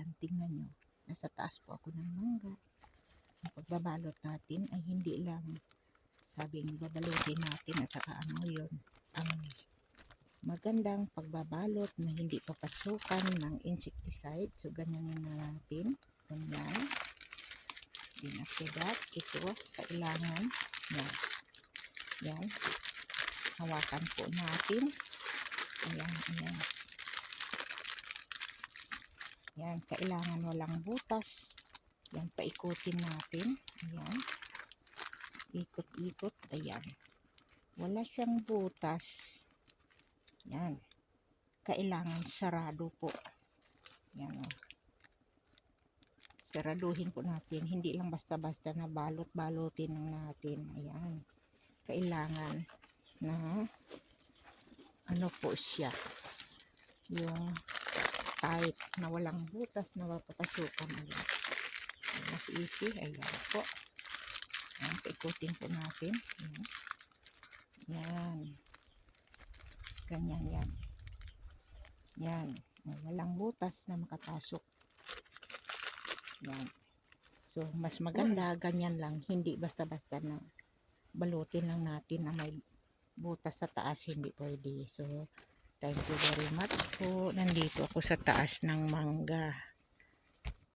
Ayan, tingnan nyo. Nasa taas po ako ng mangga. Ang pagbabalot natin ay hindi lang sabing babalutin natin at saka ano yun. Ang magandang pagbabalot na hindi papasukan ng insecticide. So, ganyan na natin. Ganyan. Then after that, ito, kailangan. Yan. Yan. Hawakan po natin. Ayan, ayan. Yan, kailangan walang butas. Yan, paikutin natin. Ayan. Ikot-ikot. Ayan. Wala siyang butas. Yan. Kailangan sarado po. Yan o. Saraduhin po natin. Hindi lang basta-basta na balot-balotin lang natin. Ayan. Kailangan na ano po siya. Yung tight na walang butas na mapapasukan. Ayan. Mas easy. Ayan po. Ayan. Paikutin po natin. Ayan. Yan. Ganyan yan. Yan. Walang butas na makapasok. Yan. So, mas maganda, ganyan lang. Hindi basta-basta na balutin lang natin na may butas sa taas. Hindi pwede. So, thank you very much po. Nandito ako sa taas ng mangga.